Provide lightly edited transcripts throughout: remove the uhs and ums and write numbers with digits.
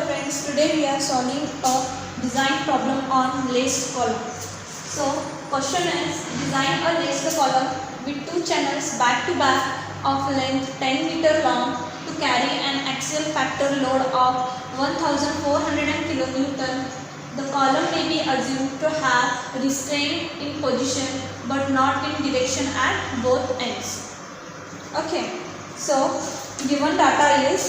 friends, today we are solving a design problem on laced column. So question is, design a laced column with two channels back to back of length 10 meter long to carry an axial factor load of 1400 kN. The column may be assumed to have restraint in position but not in direction at both ends. Okay, so given data is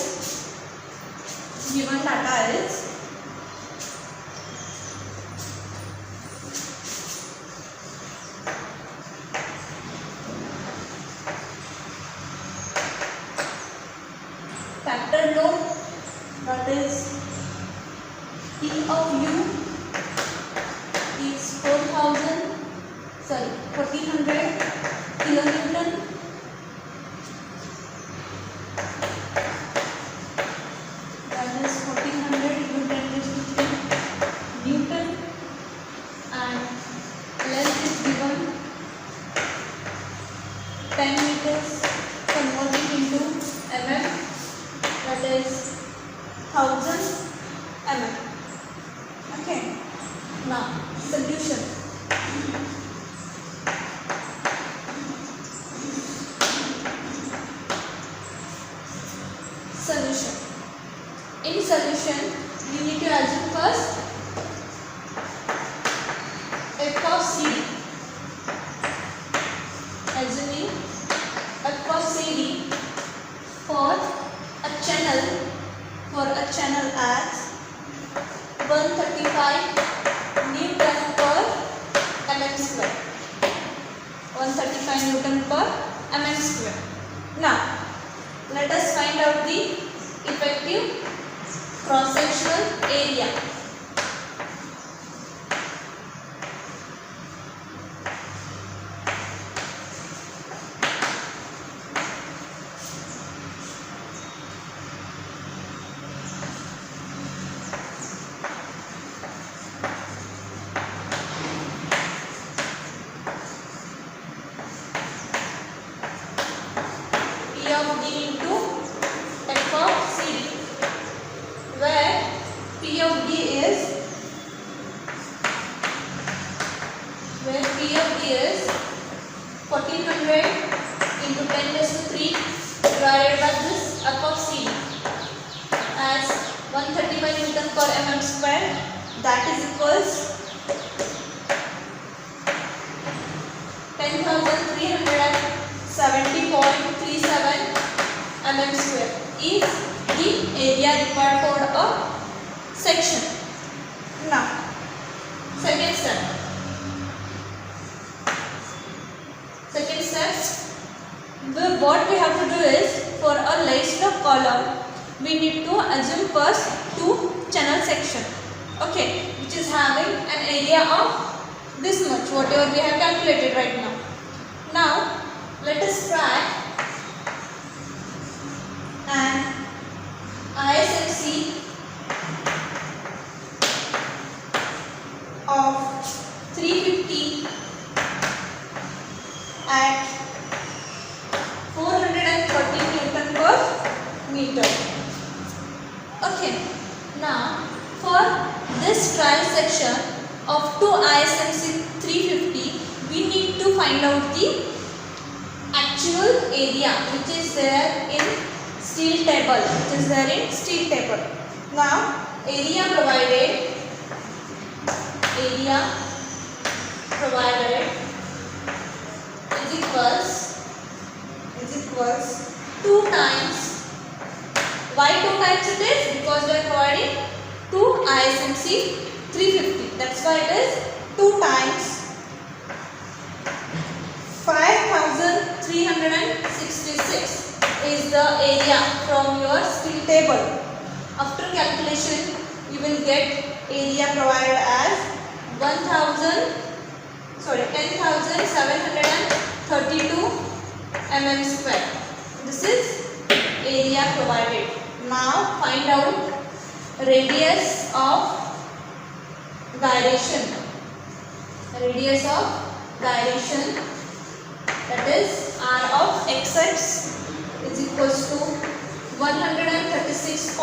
factor load, that is P of U is 1400 kilonewton. That is 1400 into 10 raised to 3 Newton, and length is given 10 meters converting into mm, that is 1000 mm. Okay, now solution. In solution, we need to assume first f of CD. Assuming f of CD for a channel as 135 Newton per mm square. 135 Newton per mm square. Now, let us find out the effective cross-sectional area. P of D into f of CD, where P of D is 1400 into 10 raised to 3 divided by this f of CD as 135 Newton per mm square, that is equals 10,370.37 mm square is the area required for a section. Now, second step, what we have to do is, for a laced column, we need to assume first two channel section, okay, which is having an area of this much, whatever we have calculated right now. Now, let us try an ISMC of 350 at 430 Newton per meter. Okay, now for this trial section of two ISMC 350, we need to find out the actual area which is there in steel table. Now, area provided is equals 2 times. Why 2 times it is? Because we are providing 2 ISMC 350. That's why it is 2 times 5366 is the area from your steel table. After calculation, you will get area provided as 10,732 mm square. This is area provided. Now find out radius of gyration. That is R of XX is equals to 136.6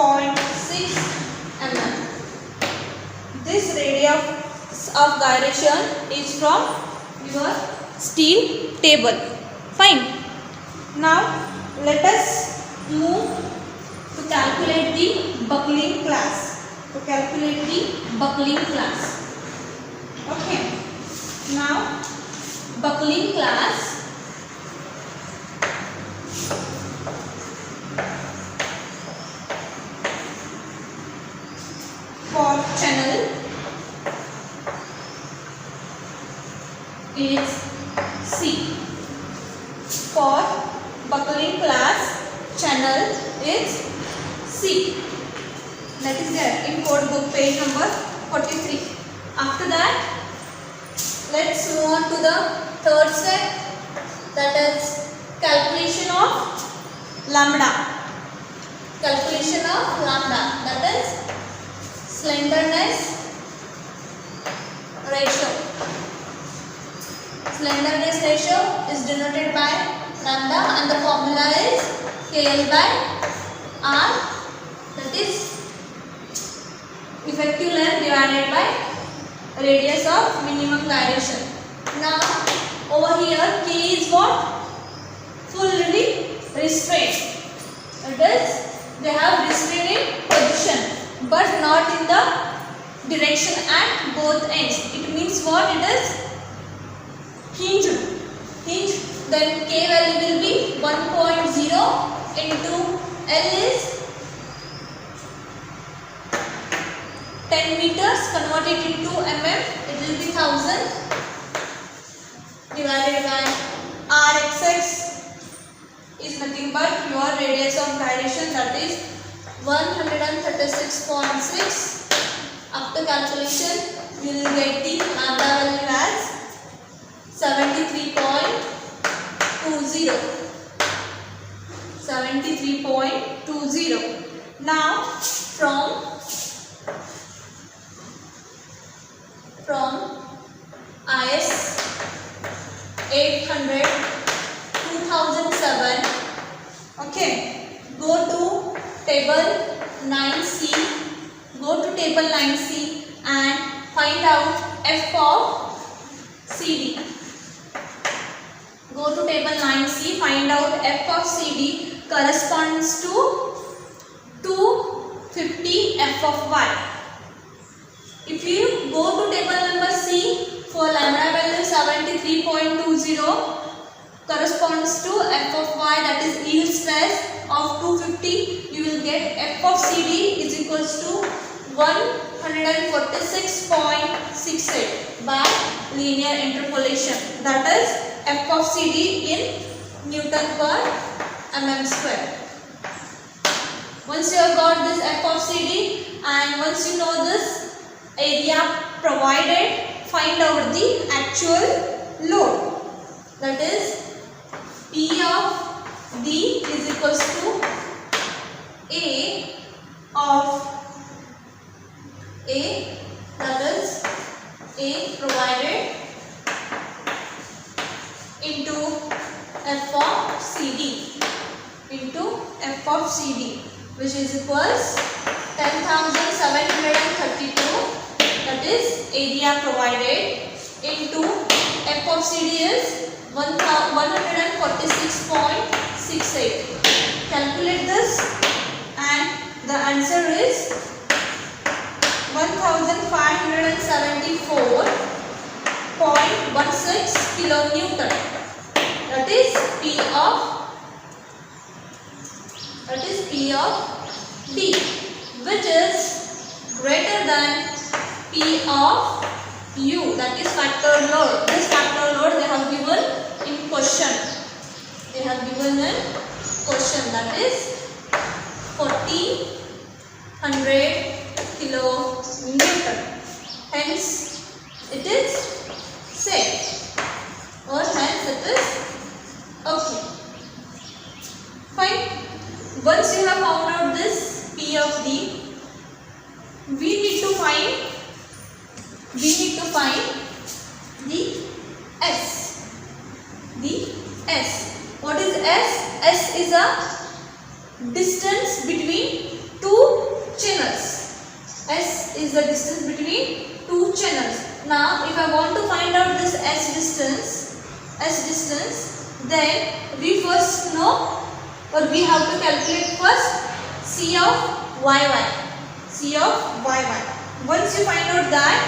mm. This radius of gyration is from your steel table. Fine. Now let us move to calculate the buckling class. Okay. Now buckling class. For channel is C. For buckling class, channel is C. That is there in code book page number 43. After that, let's move on to the third step, that is calculation of lambda. That is slenderness ratio. Slenderness ratio is denoted by lambda and the formula is KL by R, that is effective length divided by radius of minimum gyration. Now over here K is what? Fully restrained. That is, they have restraining position but not in the direction at both ends. It means what? It is hinged. Then K value will be 1.0 into L is 10 meters, converted into mm, it will be 1000 divided by Rxx is nothing but your radius of gyration, that is 136.6. After calculation, you will get the lambda value as 73.20. Now from IS 800 2007, okay, go to table 9C and find out F of CD. Go to table 9C, find out F of CD corresponds to 250 F of Y. If you go to table number C, for lambda value 73.20 corresponds to F of Y, that is yield stress of 250, you will get F of CD is equals to 146.68 by linear interpolation, that is F of CD in Newton per mm square. Once you have got this F of CD and once you know this area provided, find out the actual load, that is P of D is equals to A of A, that is A provided into F of CD which is equals 10,732, that is area provided, into F of CD is 146.68. Calculate this and the answer is 1574.16 kilonewton. That is P of D, which is greater than P of U, that is factor load. This factor load they have given in question. That is 4000 kilonewton. Hence it is safe, or hence it is okay. Fine. Once you have found out this P of D, we need to find the S. What is S? S is a distance between two channels. is the distance between two channels. Now if I want to find out this S distance, then we first know, or we have to calculate first C of YY. C of YY. Once you find out that,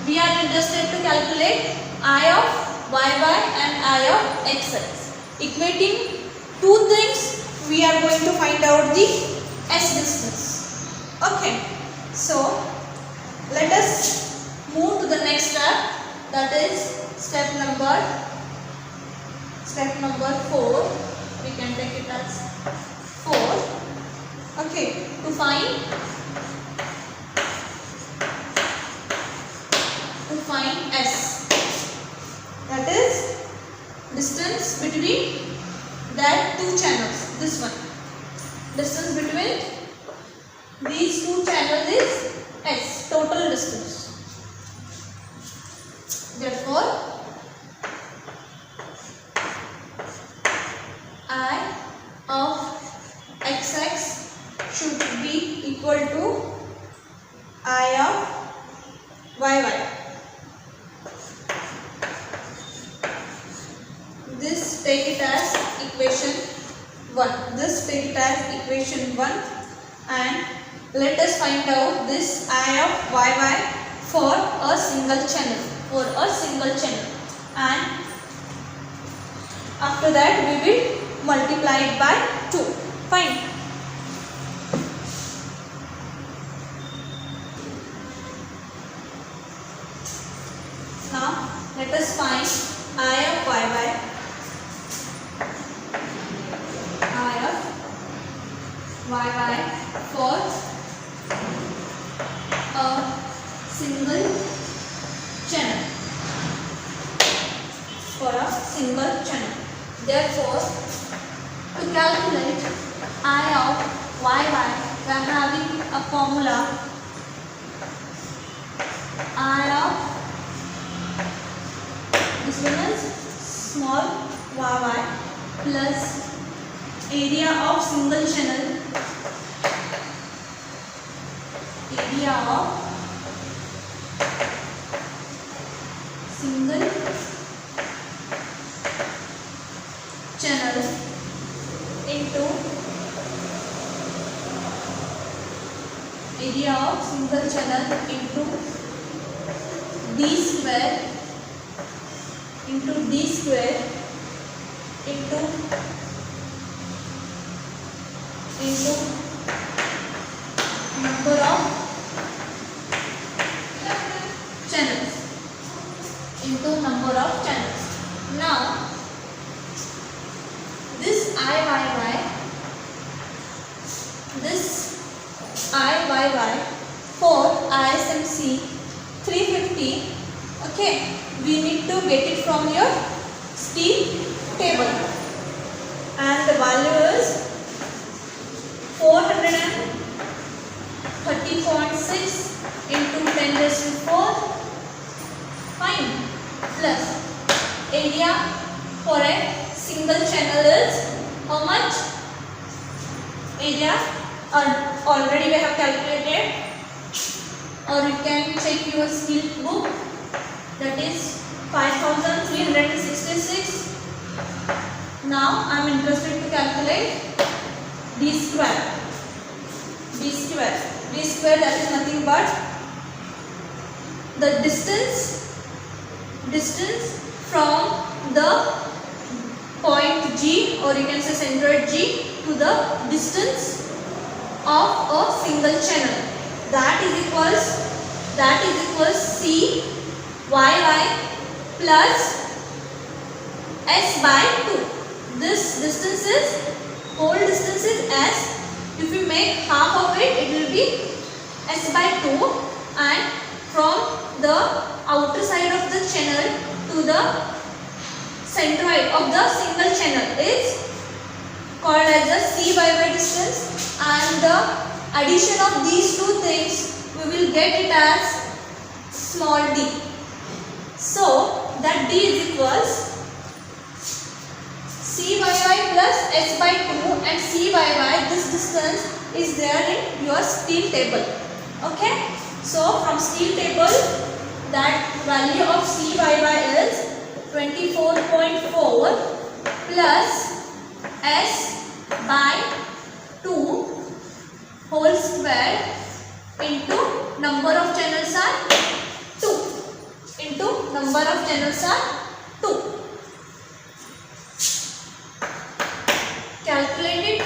we are interested to calculate I of YY and I of XX. Equating two things, we are going to find out the S distance. Okay. So let us move to the next step, that is step number 4. We can take it as 4. Okay, to find S, that is distance between that two channels. This one, distance between these two channels is S, total distance. Therefore, I of XX should be equal to I of YY. This take it as equation 1. And let us find out this I of YY for a single channel. And after that we will multiply it by 2. Fine. Now let us find I of YY. For a single channel. Therefore, to calculate I of YY, we are having a formula I of, this one is small YY plus area of single channel, into area of single channel into D square into number of channels. Now this IYY for ISMC 350, okay, we need to get it from your steel table, and the value is 430.6 into 10⁴. Fine. Plus area for a single channel is how much? Area already we have calculated, or you can check your steel book, that is 5366. Now I am interested to calculate D square, that is nothing but the distance from the point G, or you can say centroid G, to the distance of a single channel, that is equals CYY plus S by 2. This distance is, whole distance is S. If you make half of it, it will be S by 2, and from the outer side of the channel to the centroid of the single channel is called as the CYY distance, and the addition of these two things we will get it as small d. So that d is equals CYY plus S by 2, and CYY, this distance is there in your steel table. Okay. So from steel table, that value of Cyy is 24.4 plus S by 2 whole square into number of channels are 2 into number of channels are 2. Calculate it.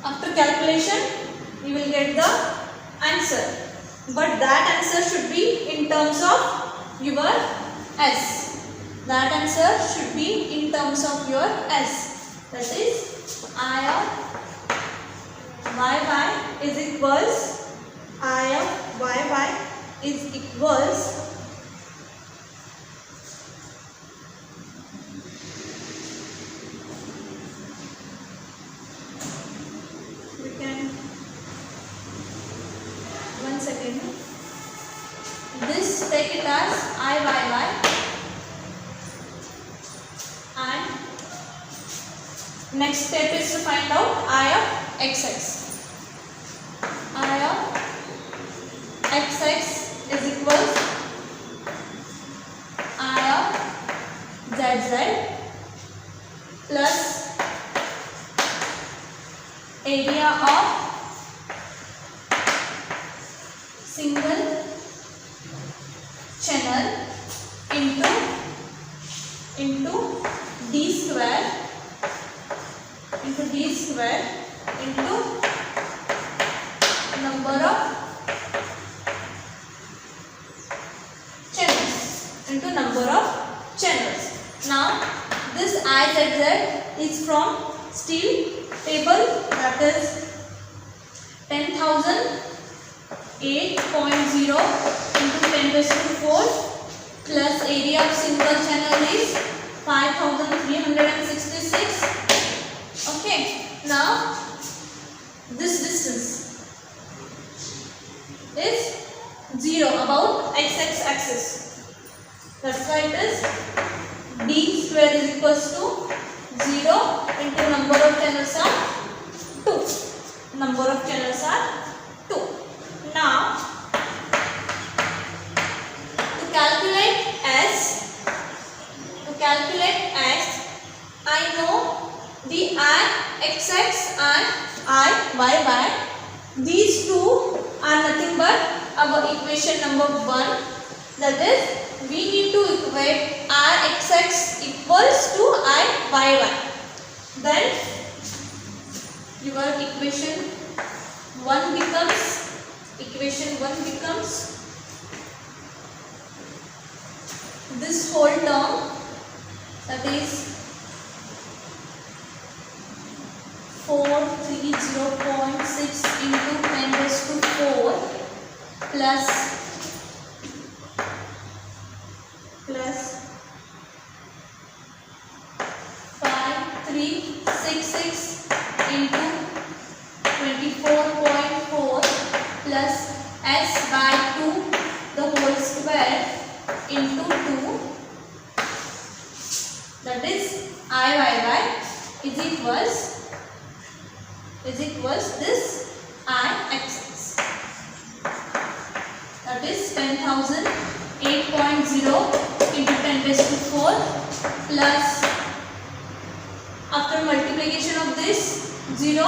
After calculation, you will get the answer. But that answer should be in terms of your S. That answer should be in terms of your S. That is I of YY is equals I of YY is equals we can one second. This take it as IYY and next step is to find out I of XX. I of XX is equals I of ZZ plus area of single channel into d square into number of channels. Now this IZZ is from steel table, that is 10,008.0 into 10 raised to 4 plus area of single channel is 5,366. Okay, now this distance is 0 about XX axis. That's why it is d square is equals to 0 into number of channels are 2. Number of channels are 2. Now to calculate S, I know the IXX and IYY. These two are nothing but our equation number 1. That is, we need to equate RXX equals to IYY. Then your equation 1 becomes this whole term, that is 430.6 into 10 raised to 4 plus 5366 into 24.4 plus S by 2 the whole square into 2, that is IYY is equals this IXX, that is 10,008.0 into 10 raised to 4 plus, after multiplication of this 0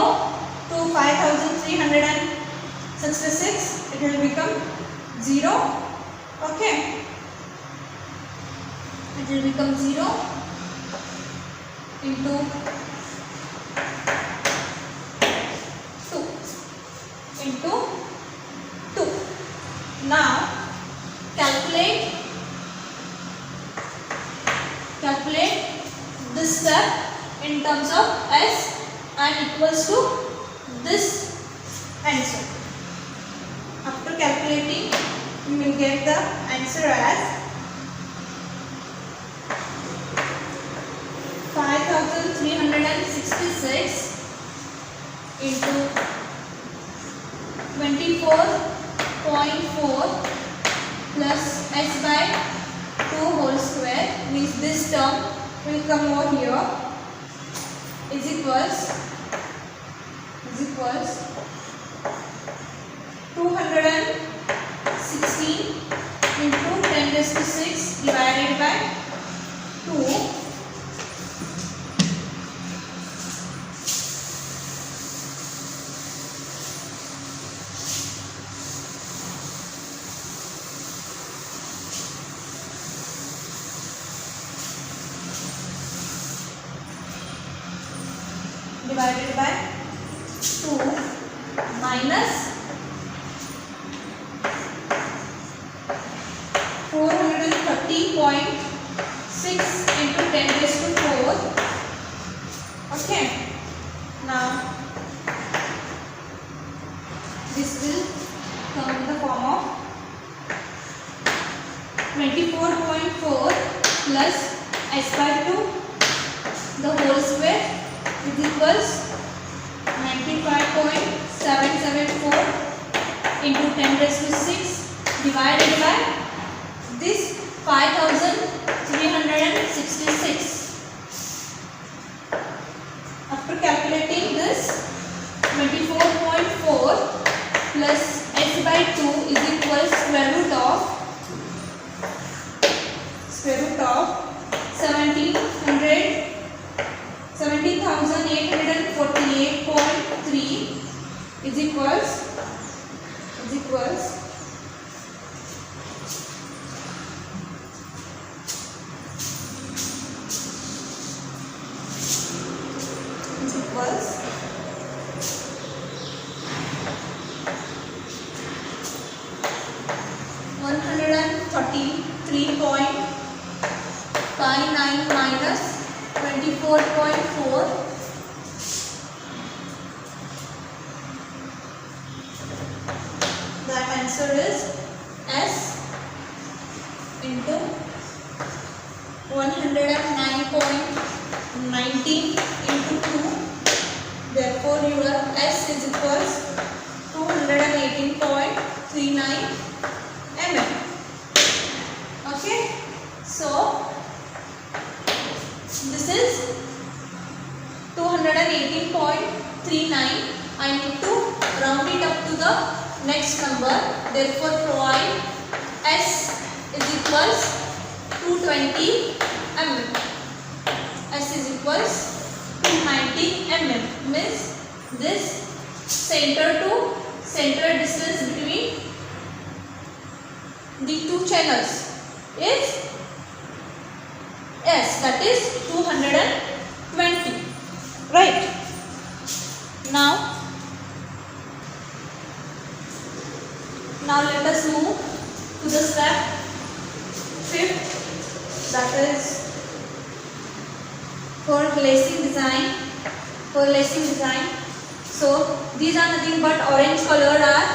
to 5,366, it will become 0. Okay, it will become 0 into 2 into 2. Now calculate this step in terms of S and equals to this answer. After calculating, you will get the answer as 5,366 into 24.4 plus S by 2 whole square, means this term will come over here, is equals 216 into 10 raised to 6 divided by 2. Divided by 2 minus 430.6 into 10 raised to 4. Okay. Now this will come in the form of 24.4 plus s by 2 the whole square is equals 95.774 into 10 raised to 6 divided by this 5366. After calculating this 24.4 plus s by 2 is equals square root of 17,848.3 is equals minus 24.4 that answer is S into 109.19 into 2. Therefore your S is equals 218.39 mm. Okay, so this is 218.39. I need to round it up to the next number. Therefore, provide S is equals 220 mm. S is equals 290 mm. Means this center to center distance between the two channels is S, that is 220. Right. Now let us move to the step 5th, that is for lacing design. So these are nothing but orange colored are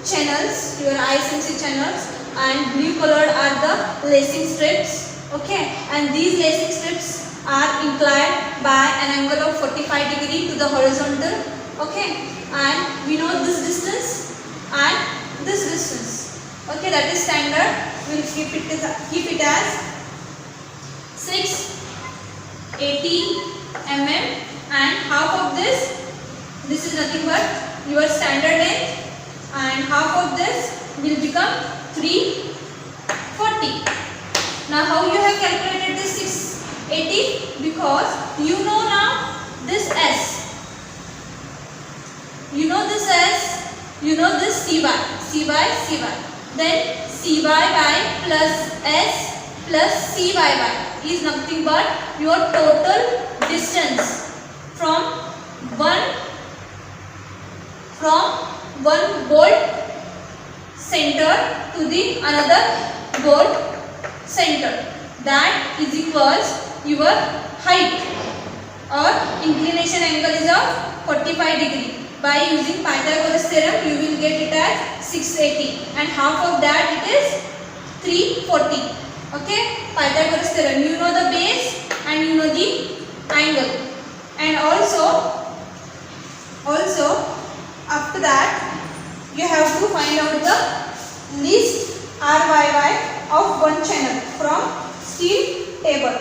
channels, your ISMC channels, and blue colored are the lacing strips. Okay, and these lacing strips are inclined by an angle of 45 degree to the horizontal. Okay, and we know this distance and this distance. Okay, that is standard. We will keep it as 680 mm, and half of this is nothing but your standard length, and half of this will become 340. Now how you have calculated this 680? Because you know now this S, you know this S, you know this CY. Then CY plus S plus CY is nothing but your total distance from one bolt center to the another bolt center. That is equals your height, or inclination angle is of 45 degree. By using Pythagoras theorem, you will get it as 680, and half of that it is 340. Okay, Pythagoras theorem, you know the base and you know the angle, and also after that you have to find out the least RYY of one channel from steel table.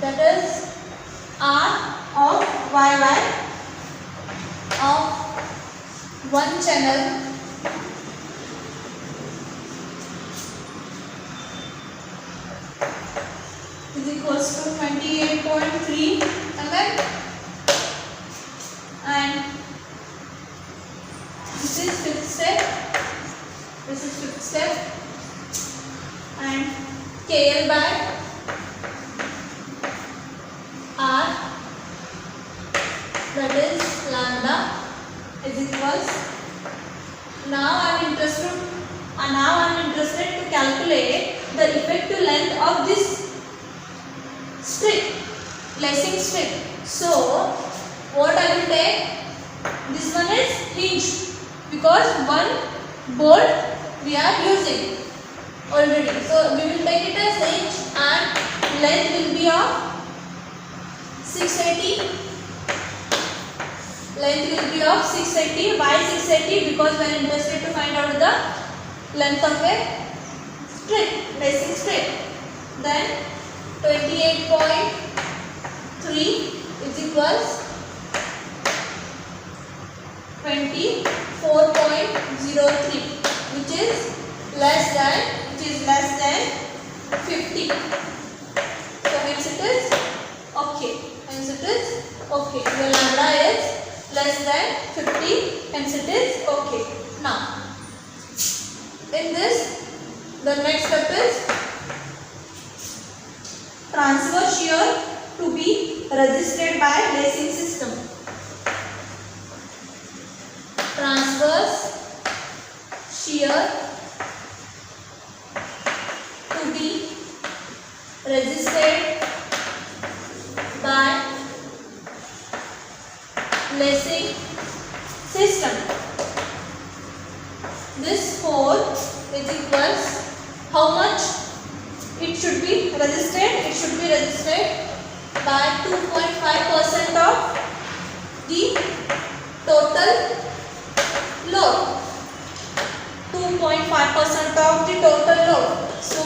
That is R of YY of one channel is equals to 28.3 mm, and this is fifth step, and KL by R, that is lambda, is equals. Now I am interested to calculate the effective length of this strip, lacing strip. So what I will take, this one is hinge, because one bolt we are using already. So we will take it as hinge, and length will be of 680. Length will be of 680. Why 680? Because we are interested to find out the length of a strip, lacing strip. Then 28.3 is equals 24.03, which is less than 50. So hence it is okay. Your lambda is less than 50, hence it is okay. Now in this, the next step is transverse shear to be resisted by lacing system. Transverse shear to be resisted by lacing system. This force is equals, how much it should be resisted? It should be resisted by 2.5% of the total load. 2.5% of the total load. So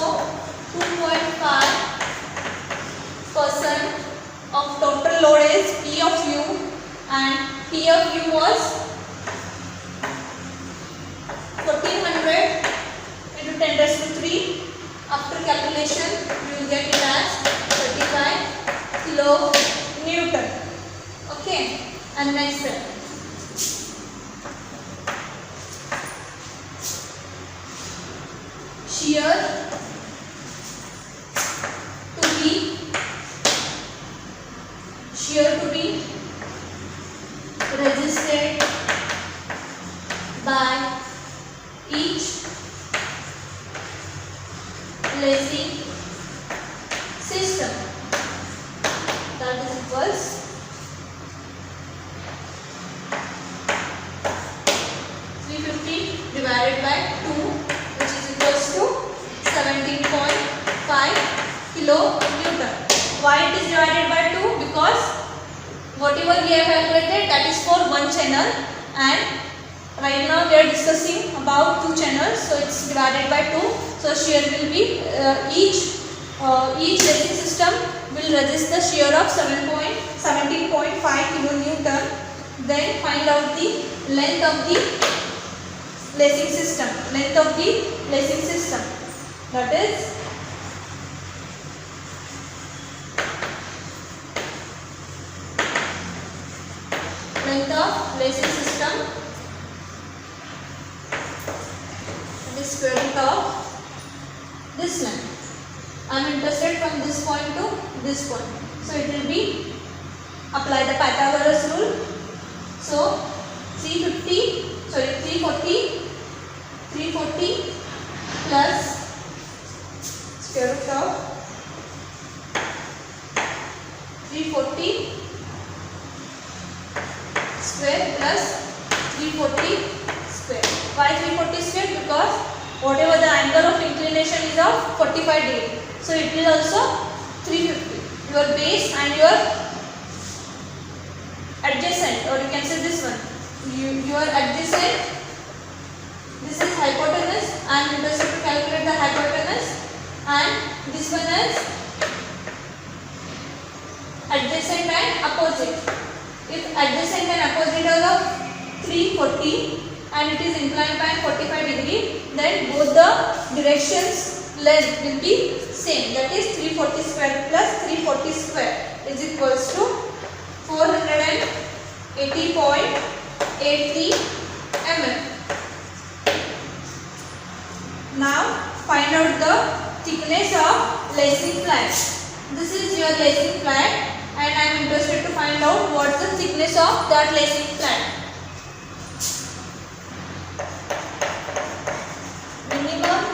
2.5% of total load is P of U, and P of U was 1400 into 10 raised to 3. After calculation, you will get it as 35 kilonewton. Okay, and next step. Shear to be resisted by each lacing system, that is equals 350 divided by 2, which is equals to 17.5 kilonewton. Why it is divided by 2? Because whatever we have calculated, that is for one channel, and right now we are discussing about two channels, so it's divided by 2. So shear will be each lacing system will resist the shear of 17.5 kilonewton. Then find out the length of the lacing system. That is length of lacing system, that is square root of this length. I am interested from this point to this point, so it will be apply the Pythagoras rule. So 340 plus square root of 340 square plus 340 square. Why 340 square? Because whatever the angle of inclination is of 45 degree, so it will also 350. Your base and your adjacent, or you can say this one, your adjacent, this is hypotenuse. I am interested to calculate the hypotenuse, and this one is adjacent and opposite. If adjacent and opposite are of 340, and it is inclined by 45 degree, then both the directions length will be same, that is 340 square plus 340 square is equals to 480.83 mm. Now find out the thickness of lacing flat. This is your lacing flat and I am interested to find out what is the thickness of that lacing flat. Minimum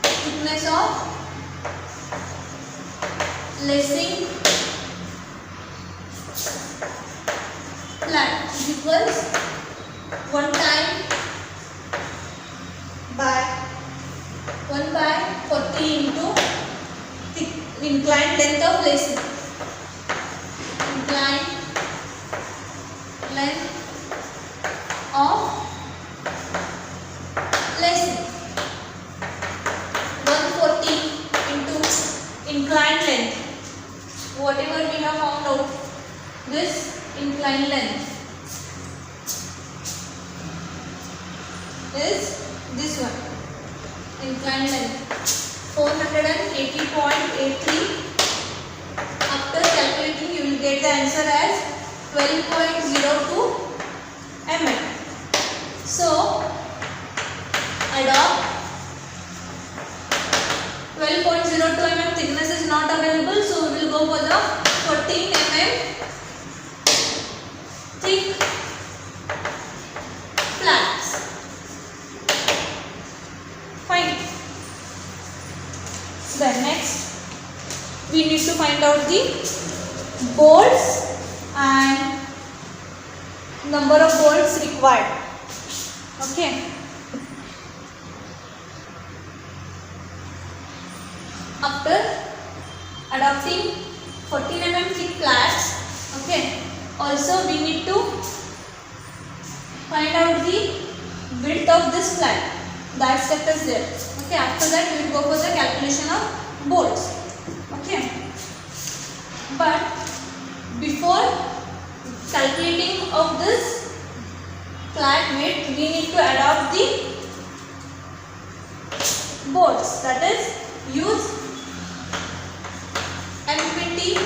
thickness of lacing flat is equals 1 by 40 into thick inclined length of lacing. Inclined length of lacing. 140 into inclined length. Whatever we have found out, this inclined length is this one. Inclined length 480.83. After calculating, you will get the answer as 12.02 mm. So adopt 12.02 mm thickness is not available, so we will go for the 14 mm thick flats. Fine. Then next we need to find out the bolts and number of bolts required. Okay. After adopting 14 mm thick flats, okay, also we need to find out the width of this flat. That step is there. Okay, after that we will go for the calculation of bolts. Okay, but before calculating of this flat width, we need to adopt the bolts. That is, use M20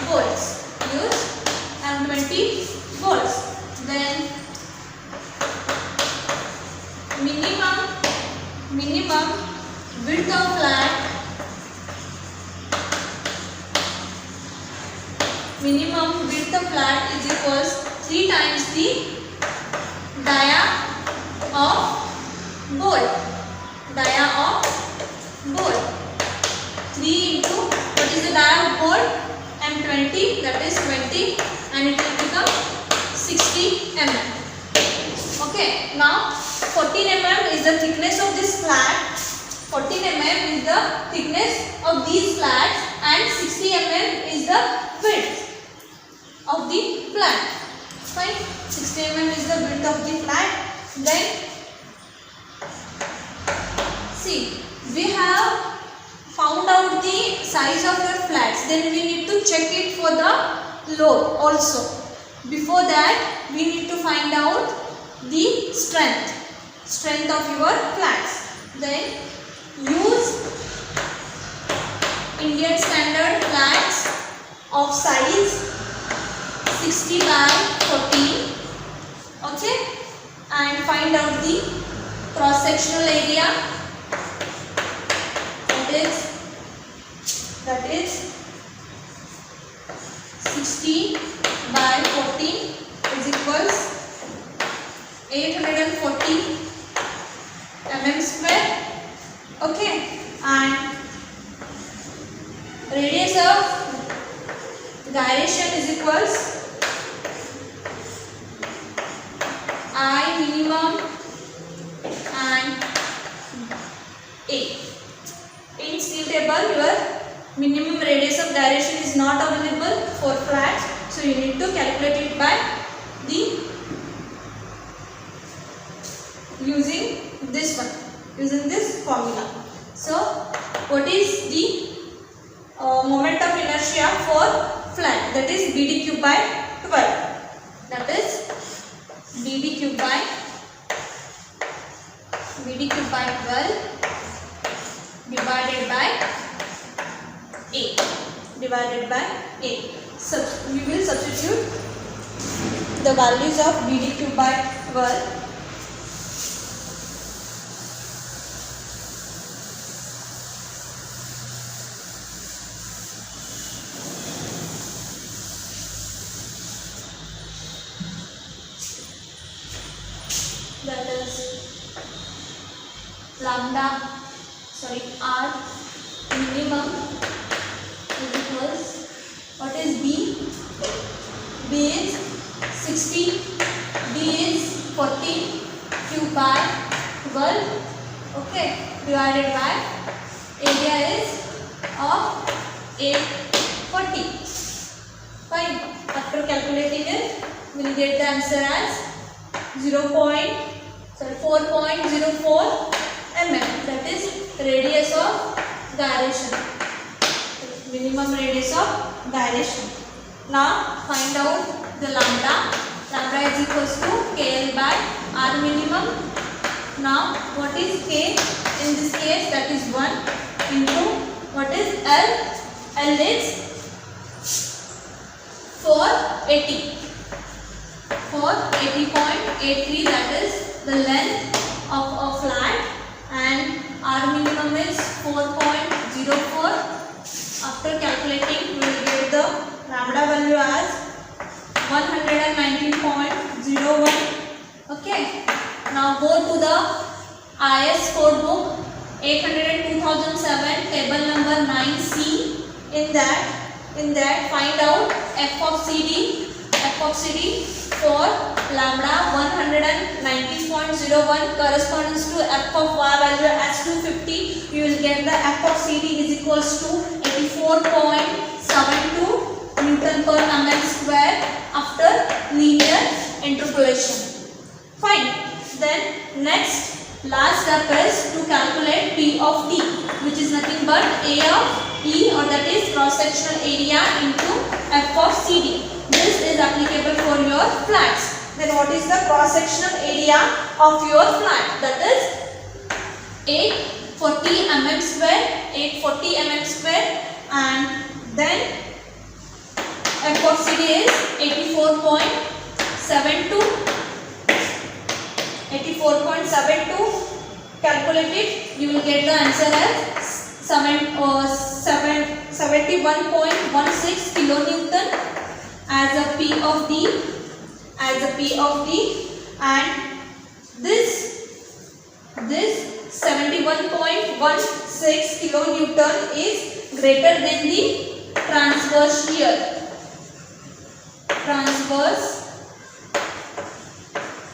bolts. Use M20 bolts. Then minimum width of flat, is equals 3 times the dia of bolt. 3 into what is the dia of bolt? M20, that is 20, and it will become 60 mm. Okay, now 14 mm is the thickness of this flat. 14 mm is the thickness of these flats and 60 mm is the width of the flat. Fine. 60 mm is the width of the flat. Then see, we have found out the size of your flats. Then we need to check it for the load also. Before that, we need to find out the strength of your flats. Then use Indian standard flats of size 60 by 14. Okay, and find out the cross sectional area. That is 60 by 14 is equals 840 mm square. Okay, and radius of gyration is equals I minimum and A. In steel table, your minimum radius of gyration is not available for flats, so you need to calculate it by using this formula. So what is the moment of inertia for flat? That is BDQ by 12. BD cube by 12 divided by 8. So we will substitute the values of BD cube by 12. That is R minimum is equals, what is B? B is 60, D is 40 cube by 12, okay, divided by area is of 840. Fine. After calculating it, we will get the answer as 4.04 mm. That is radius of gyration. Minimum radius of gyration. Now find out the lambda. Lambda is equals to KL by R minimum. Now what is K? In this case that is 1 into what is L? L is 480. 480.83, that is the length of a flat, and R minimum is 4.04. After calculating, we will get the lambda value as 119.01. Okay. Now go to the IS code book 802,007 table number 9C. In that find out f of CD for lambda 119.01 corresponds to f of y value as 250. You will get the f of CD is equals to 84.72 Newton per mm square after linear interpolation. Fine. Then last step is to calculate P of D, which is nothing but A of E, or that is cross sectional area into f of CD. This is applicable for your flats. Then what is the cross sectional area of your flat? That is 840 mm square, and then f of CD is 84.72. Calculate it, you will get the answer as 71.16 kilonewton as a P of D, and this 71.16 kilonewton is greater than the transverse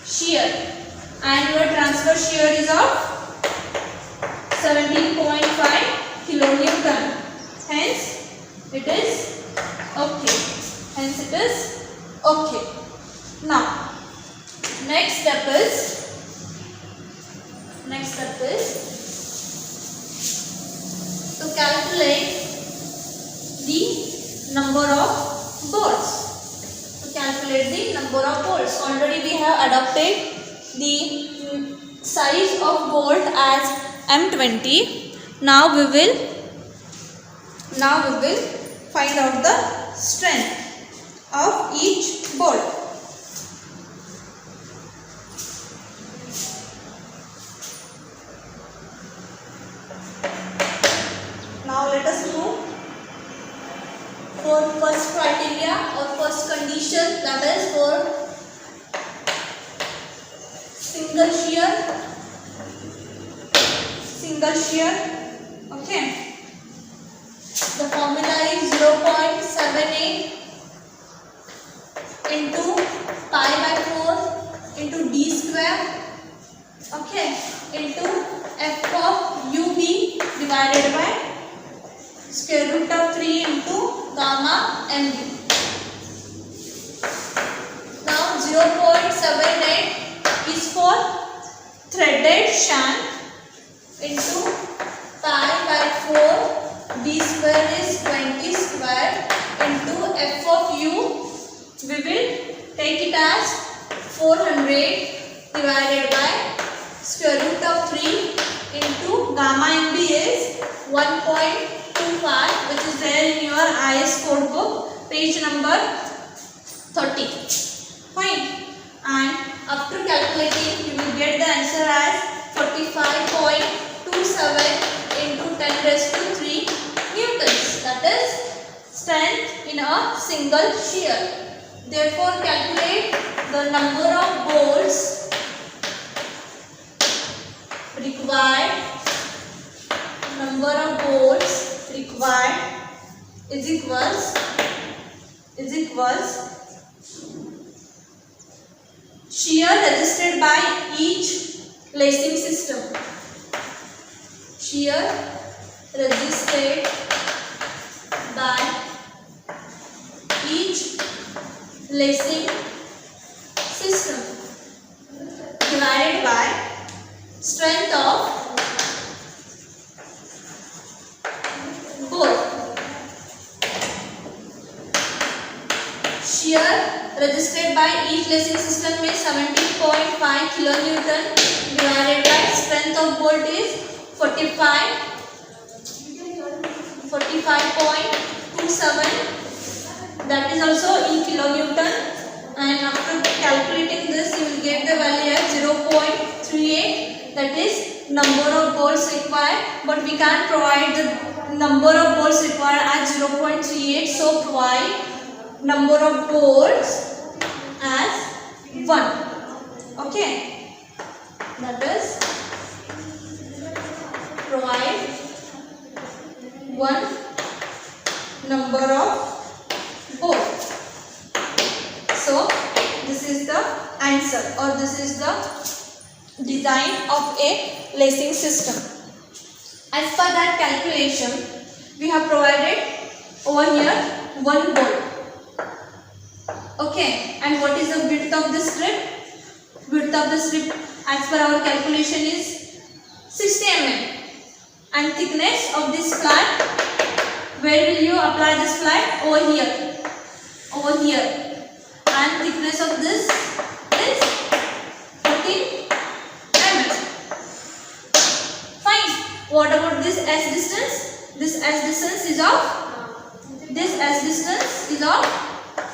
shear, and your transverse shear is of 17.5 kilonewton. Hence it is okay. Now next step is to calculate the number of bolts. Already we have adopted the size of bolt as M20. Now we will find out the strength of each bolt. Now let us move for first criteria or first condition, that is for single shear. Okay. The formula is 0.78 into pi by 4 into d square, okay, into f of ub divided by square root of 3 into gamma mu. Now 0.78 is for threaded shank into pi by 4, d square is 20 square into f of u. We will take it as 400 divided by square root of 3 into gamma MB is 1.25, which is there in your IS code book, page number 30. Fine. And after calculating, you will get the answer as 45.27 into 10 raised to 3 newtons. That is strength in a single shear. Therefore, calculate the number of bolts required. Number of bolts required is equals shear resisted by each lacing system. Shear resisted by each lacing system divided by strength of bolt. Shear resisted by each lacing system is 70.5 kilonewton divided by strength of bolt is 45.27, that is also in kilonewton, and after calculating this you will get the value as 0.38, that is number of bolts required, but we can't provide the number of bolts required as 0.38, so provide number of bolts as 1. Okay, that is provide 1 number of bolts. So this is the answer, or this is the design of a lacing system. As per that calculation, we have provided over here 1 bolt. Okay, and what is the width of this strip? Width of the strip as per our calculation is 60 mm. And thickness of this flat, where will you apply this flat? Over here. Over here. And thickness of this is 14 mm. Fine. What about this S distance? This S distance is of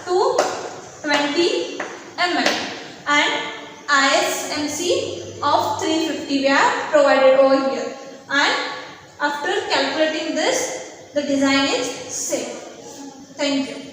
220 mm. And ISMC of 350 we have provided over here. And after calculating this, the design is same. Thank you.